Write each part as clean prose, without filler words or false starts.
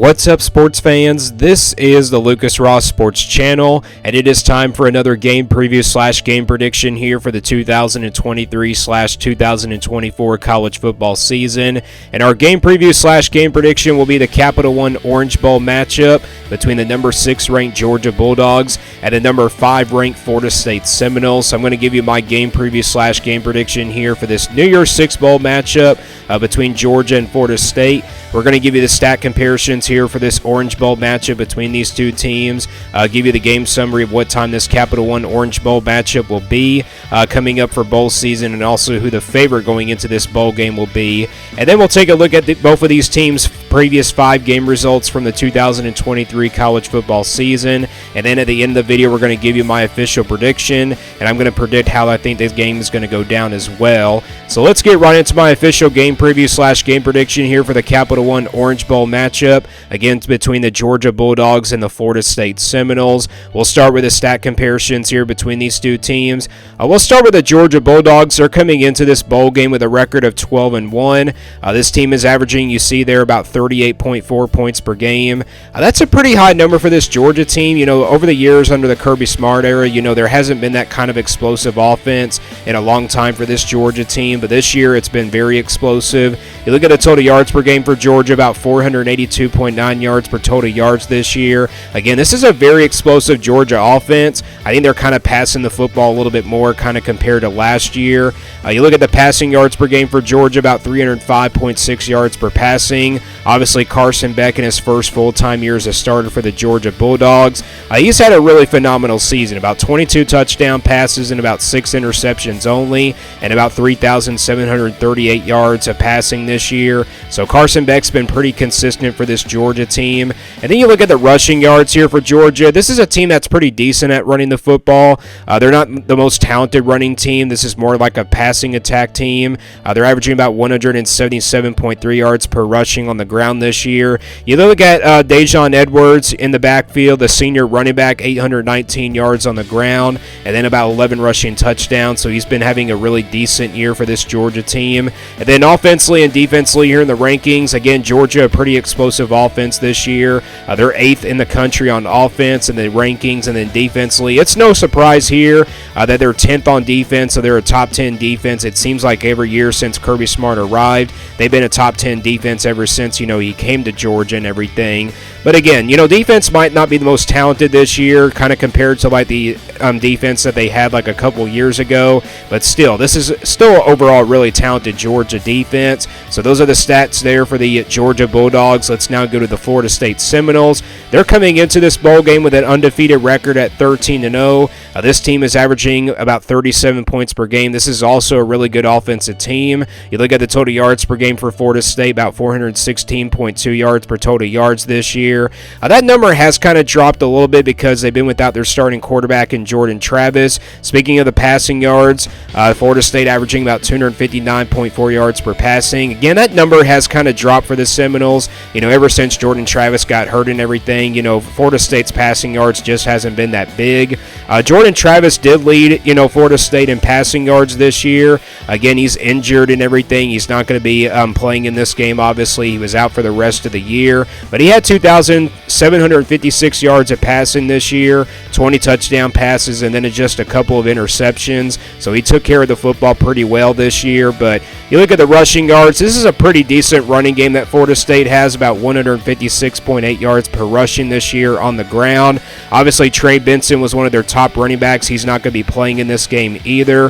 What's up, sports fans? This is the Lucas Ross Sports Channel, and it is time for another game preview / game prediction here for the 2023 / 2024 college football season. And our game preview / game prediction will be the Capital One Orange Bowl matchup between the number 6 ranked Georgia Bulldogs and the number 5 ranked Florida State Seminoles. So I'm going to give you my game preview / game prediction here for this New Year's Six Bowl matchup between Georgia and Florida State. We're going to give you the stat comparisons here for this Orange Bowl matchup between these two teams. Give you the game summary of what time this Capital One Orange Bowl matchup will be coming up for bowl season, and also who the favorite going into this bowl game will be. And then we'll take a look at both of these teams' previous 5 game results from the 2023 college football season. And then at the end of the video, we're going to give you my official prediction, and I'm going to predict how I think this game is going to go down as well. So let's get right into my official game preview / game prediction here for the Capital One Orange Bowl matchup, again between the Georgia Bulldogs and the Florida State Seminoles. We'll start with the stat comparisons here between these two teams. We'll start with the Georgia Bulldogs. They're coming into this bowl game with a record of 12-1. This team is averaging, you see there, about 38.4 points per game. That's a pretty high number for this Georgia team. You know, over the years under the Kirby Smart era, you know, there hasn't been that kind of explosive offense in a long time for this Georgia team, but this year it's been very explosive. You look at the total yards per game for Georgia, about 482.9 yards per total yards this year. Again, this is a very explosive Georgia offense. I think they're kind of passing the football a little bit more kind of compared to last year. You look at the passing yards per game for Georgia, about 305.6 yards per passing. Obviously, Carson Beck in his first full-time year as a starter for the Georgia Bulldogs. He's had a really phenomenal season, about 22 touchdown passes and about 6 interceptions only, and about 3,738 yards of passing this year. So Carson Beck's been pretty consistent for this Georgia team. And then you look at the rushing yards here for Georgia. This is a team that's pretty decent at running the football. They're not the most talented running team. This is more like a passing attack team. They're averaging about 177.3 yards per rushing on the ground this year. You look at Dejon Edwards in the backfield, the senior running back, 819 yards on the ground, and then about 11 rushing touchdowns. So he's been having a really decent year for this Georgia team. And then offensively and defensively here in the rankings, again, Georgia, a pretty explosive offense this year. They're 8th in the country on offense in the rankings, and then defensively, it's no surprise here that they're 10th on defense, so they're a top 10 defense. It seems like every year since Kirby Smart arrived, they've been a top 10 defense ever since, you know, he came to Georgia and everything. But again, you know, defense might not be the most talented this year, kind of compared to like the defense that they had like a couple years ago. But still, this is still overall really talented Georgia defense. So those are the stats there for the Georgia Bulldogs. Let's now go to the Florida State Seminoles. They're coming into this bowl game with an undefeated record at 13-0. This team is averaging about 37 points per game. This is also a really good offensive team. You look at the total yards per game for Florida State, about 416.2 yards per total yards this year. That number has kind of dropped a little bit because they've been without their starting quarterback in Jordan Travis. Speaking of the passing yards, Florida State averaging about 259.4 yards per passing. Again, that number has kind of dropped for the Seminoles. You know, ever since Jordan Travis got hurt and everything, you know, Florida State's passing yards just hasn't been that big. Jordan Travis did lead, you know, Florida State in passing yards this year. Again, he's injured and everything. He's not going to be playing in this game, obviously. He was out for the rest of the year. But he had 2,756 yards of passing this year, 20 touchdown passes, and then just a couple of interceptions. So he took care of the football pretty well this year. But you look at the rushing yards, this is a pretty decent running game that Florida State has, about 156.8 yards per rushing this year on the ground. Obviously, Trey Benson was one of their top running backs. He's not going to be playing in this game either.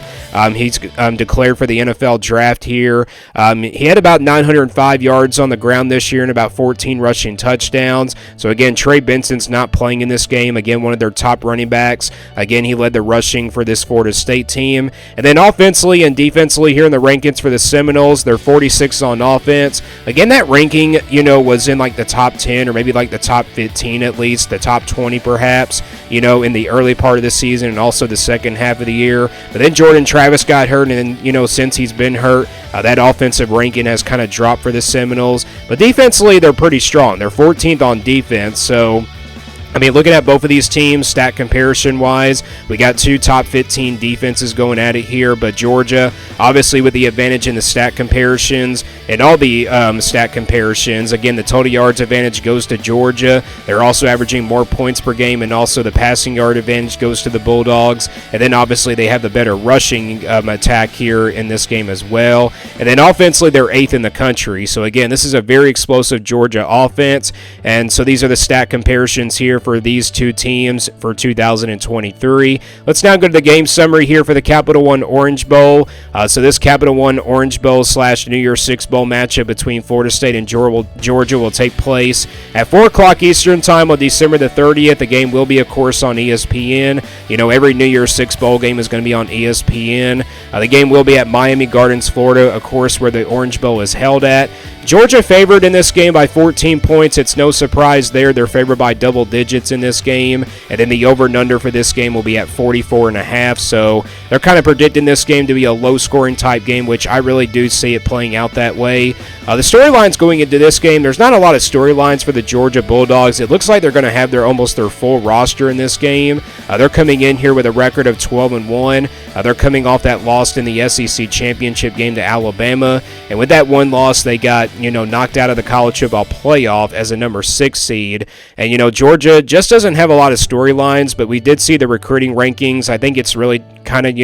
He's declared for the NFL draft here. He had about 905 yards on the ground this year and about 14 rushing touchdowns. So again, Trey Benson's not playing in this game. Again, one of their top running backs. Again, he led the rushing for this Florida State team. And then offensively and defensively here in the rankings for the Seminoles, they're 46th on offense. Again, that ranking, you know, was in like the top 10 or maybe like the top 15 at least, the top 20 perhaps, you know, in the early part of the season and also the second half of the year. But then Jordan Travis got hurt, and then, you know, since he's been hurt, that offensive ranking has kind of dropped for the Seminoles. But defensively, they're pretty strong. They're 14th on defense, so I mean, looking at both of these teams, stat comparison-wise, we got 2 top 15 defenses going at it here, but Georgia, obviously with the advantage in the stat comparisons, in all the stat comparisons. Again, the total yards advantage goes to Georgia. They're also averaging more points per game, and also the passing yard advantage goes to the Bulldogs. And then obviously they have the better rushing attack here in this game as well. And then offensively, they're 8th in the country. So again, this is a very explosive Georgia offense. And so these are the stat comparisons here for these two teams for 2023. Let's now go to the game summary here for the Capital One Orange Bowl. So this Capital One Orange Bowl / New Year's Six Bowl matchup between Florida State and Georgia will take place at 4 o'clock Eastern Time on December the 30th. The game will be, of course, on ESPN. You know, every New Year's Six Bowl game is going to be on ESPN. The game will be at Miami Gardens, Florida, of course, where the Orange Bowl is held at. Georgia favored in this game by 14 points. It's no surprise there. They're favored by double digits in this game. And then the over and under for this game will be at 44.5. So they're kind of predicting this game to be a low-scoring type game, which I really do see it playing out that way. The storylines going into this game, there's not a lot of storylines for the Georgia Bulldogs. It looks like they're going to have almost their full roster in this game. They're coming in here with a record of 12-1. They're coming off that loss in the SEC championship game to Alabama. And with that one loss, they got knocked out of the college football playoff as a number 6 seed. And, Georgia just doesn't have a lot of storylines, but we did see the recruiting rankings. I think it's really kind of,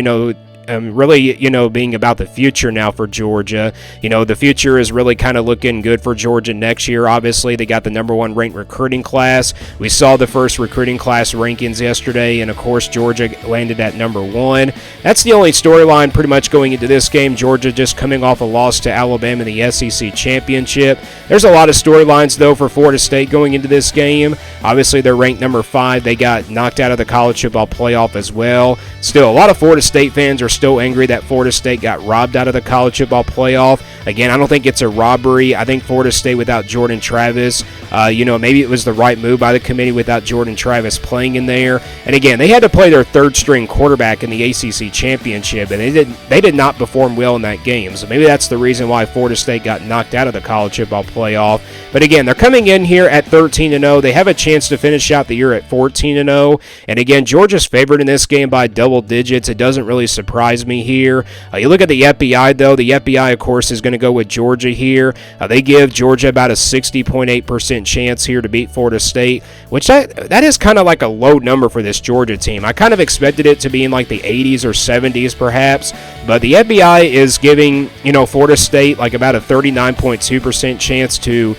being about the future now for Georgia. The future is really kind of looking good for Georgia next year. Obviously, they got the number 1 ranked recruiting class. We saw the first recruiting class rankings yesterday, and of course, Georgia landed at number 1. That's the only storyline pretty much going into this game. Georgia just coming off a loss to Alabama in the SEC championship. There's a lot of storylines, though, for Florida State going into this game. Obviously, they're ranked number 5. They got knocked out of the college football playoff as well. Still, a lot of Florida State fans are still angry that Florida State got robbed out of the college football playoff. Again, I don't think it's a robbery. I think Florida State without Jordan Travis, maybe it was the right move by the committee without Jordan Travis playing in there. And again, they had to play their 3rd-string quarterback in the ACC championship, and they did not perform well in that game. So maybe that's the reason why Florida State got knocked out of the college football playoff. But again, they're coming in here at 13-0. They have a chance to finish out the year at 14-0. And again, Georgia's favored in this game by double digits. It doesn't really surprise me here. You look at the FBI, though. The FBI, of course, is going to go with Georgia here. They give Georgia about a 60.8% chance here to beat Florida State, which that is kind of like a low number for this Georgia team. I kind of expected it to be in like the 80s or 70s perhaps, but the FBI is giving, Florida State like about a 39.2% chance to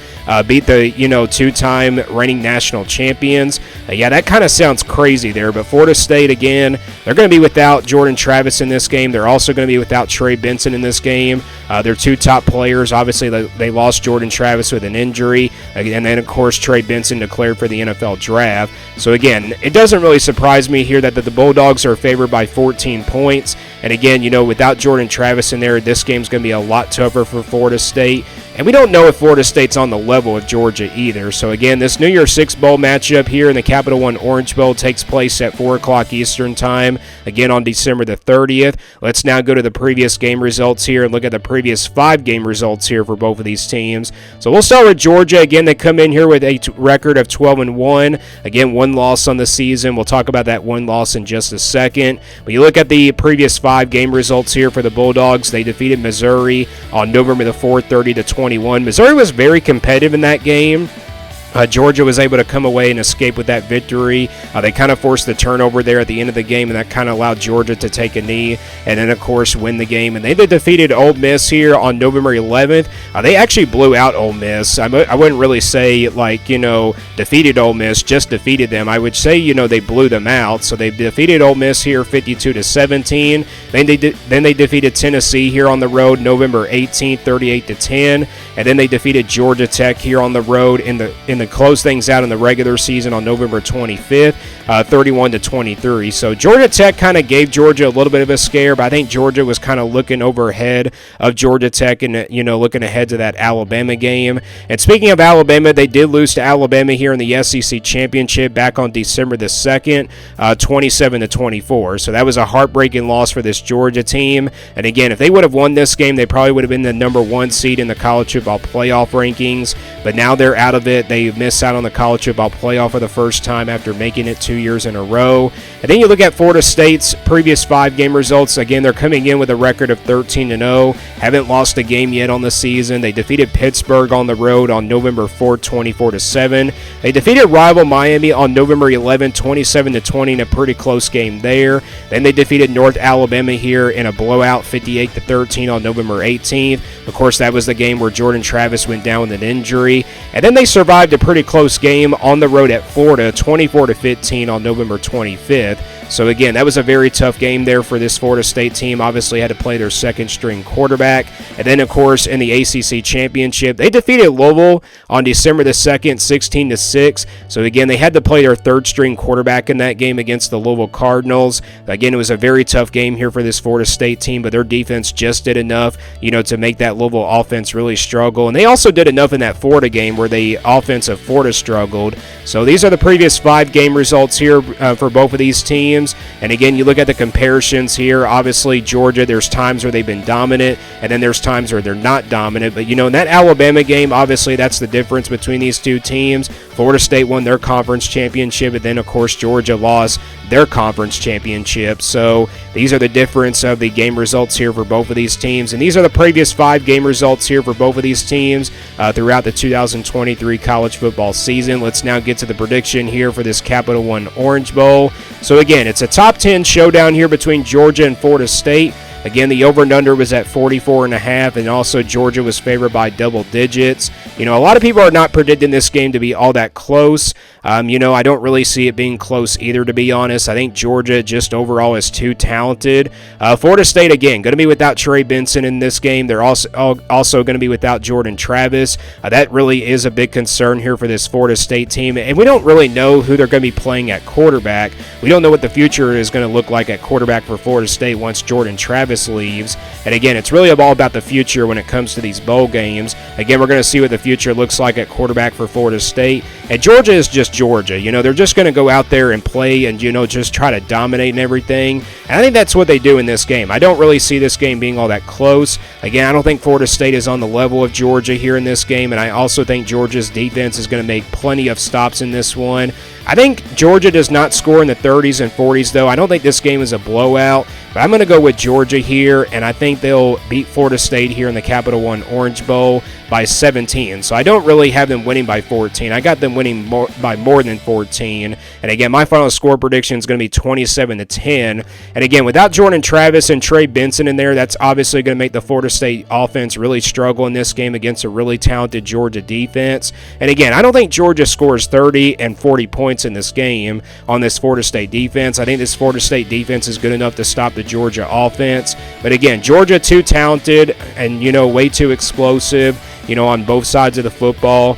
beat the, 2-time reigning national champions. Yeah, that kind of sounds crazy there, but Florida State, again, they're going to be without Jordan Travis in this game. They're also going to be without Trey Benson in this game. Their 2 top players, obviously, they lost Jordan Travis with an injury, and then, of course, Trey Benson declared for the NFL draft. So, again, it doesn't really surprise me here that the Bulldogs are favored by 14 points. And, again, without Jordan Travis in there, this game's going to be a lot tougher for Florida State. And we don't know if Florida State's on the level of Georgia either. So, again, this New Year's Six Bowl matchup here in the Capital One Orange Bowl takes place at 4 o'clock Eastern Time, again on December the 30th. Let's now go to the previous game results here and look at the previous 5 game results here for both of these teams. So we'll start with Georgia. Again, they come in here with a record of 12-1. Again, 1 loss on the season. We'll talk about that 1 loss in just a second. But you look at the previous 5 game results here for the Bulldogs. They defeated Missouri on November the 4th, 30-21. Missouri was very competitive in that game. Georgia was able to come away and escape with that victory. They kind of forced the turnover there at the end of the game, and that kind of allowed Georgia to take a knee and then, of course, win the game. And they defeated Ole Miss here on November 11th. They actually blew out Ole Miss. I wouldn't really say, defeated Ole Miss, just defeated them. I would say, they blew them out. So they defeated Ole Miss here 52-17. Then they defeated Tennessee here on the road November 18th, 38-10. And then they defeated Georgia Tech here on the road in the close things out in the regular season on November 25th, 31-23. So Georgia Tech kind of gave Georgia a little bit of a scare, but I think Georgia was kind of looking overhead of Georgia Tech and, looking ahead to that Alabama game. And speaking of Alabama, they did lose to Alabama here in the SEC Championship back on December the 2nd, 27-24. So that was a heartbreaking loss for this Georgia team. And again, if they would have won this game, they probably would have been the number 1 seed in the college football playoff rankings. But now they're out of it. They missed out on the college football playoff for the first time after making it to 2 years in a row. And then you look at Florida State's previous 5 game results. Again, they're coming in with a record of 13-0. Haven't lost a game yet on the season. They defeated Pittsburgh on the road on November 4th, 24-7. They defeated rival Miami on November 11th, 27-20 in a pretty close game there. Then they defeated North Alabama here in a blowout, 58-13 on November 18th. Of course, that was the game where Jordan Travis went down with an injury. And then they survived a pretty close game on the road at Florida, 24-15 on November 25th. So again, that was a very tough game there for this Florida State team. Obviously had to play their second-string quarterback. And then, of course, in the ACC Championship, they defeated Louisville on December the 2nd, 16-6. So again, they had to play their third-string quarterback in that game against the Louisville Cardinals. Again, it was a very tough game here for this Florida State team, but their defense just did enough, to make that Louisville offense really struggle. And they also did enough in that Florida game where the offense of Florida struggled. So these are the previous 5 game results here for both of these teams. And again, you look at the comparisons here. Obviously, Georgia, there's times where they've been dominant, and then there's times where they're not dominant. But, in that Alabama game, obviously, that's the difference between these two teams. Florida State won their conference championship, and then, of course, Georgia lost their conference championship. So these are the difference of the game results here for both of these teams. And these are the previous 5 game results here for both of these teams throughout the 2023 college football season. Let's now get to the prediction here for this Capital One Orange Bowl. So again, it's a top 10 showdown here between Georgia and Florida State. Again, the over and under was at 44.5, and also Georgia was favored by double digits. A lot of people are not predicting this game to be all that close. I don't really see it being close either, to be honest. I think Georgia just overall is too talented. Florida State, again, going to be without Trey Benson in this game. They're also going to be without Jordan Travis. That really is a big concern here for this Florida State team, and we don't really know who they're going to be playing at quarterback. We don't know what the future is going to look like at quarterback for Florida State once Jordan Travis leaves. And again, it's really all about the future when it comes to these bowl games. Again, we're going to see what the future looks like at quarterback for Florida State. And Georgia is just Georgia. They're just going to go out there and play and, just try to dominate and everything. And I think that's what they do in this game. I don't really see this game being all that close. Again, I don't think Florida State is on the level of Georgia here in this game. And I also think Georgia's defense is going to make plenty of stops in this one. I think Georgia does not score in the 30s and 40s, though. I don't think this game is a blowout, but I'm going to go with Georgia here, and I think they'll beat Florida State here in the Capital One Orange Bowl by 17. So I don't really have them winning by 14. I got them winning by more than 14. And again, my final score prediction is going to be 27-10. And again, without Jordan Travis and Trey Benson in there, that's obviously going to make the Florida State offense really struggle in this game against a really talented Georgia defense. And again, I don't think Georgia scores 30 and 40 points in this game on this Florida State defense. I think this Florida State defense is good enough to stop the Georgia offense. But again, Georgia too talented and, way too explosive, on both sides of the football.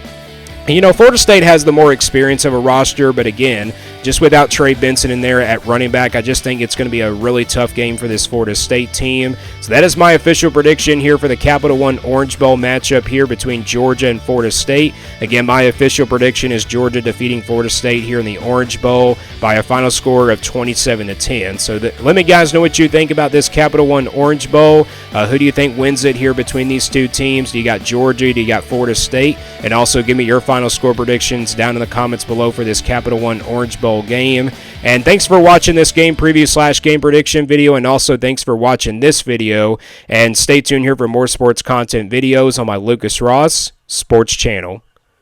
And, Florida State has the more experience of a roster, but again, just without Trey Benson in there at running back, I just think it's going to be a really tough game for this Florida State team. So that is my official prediction here for the Capital One Orange Bowl matchup here between Georgia and Florida State. Again, my official prediction is Georgia defeating Florida State here in the Orange Bowl by a final score of 27-10. So let me guys know what you think about this Capital One Orange Bowl. Who do you think wins it here between these two teams? Do you got Georgia? Do you got Florida State? And also give me your final score predictions down in the comments below for this Capital One Orange Bowl game. And thanks for watching this game preview / game prediction video, and also thanks for watching this video, and stay tuned here for more sports content videos on my Lucas Ross Sports channel.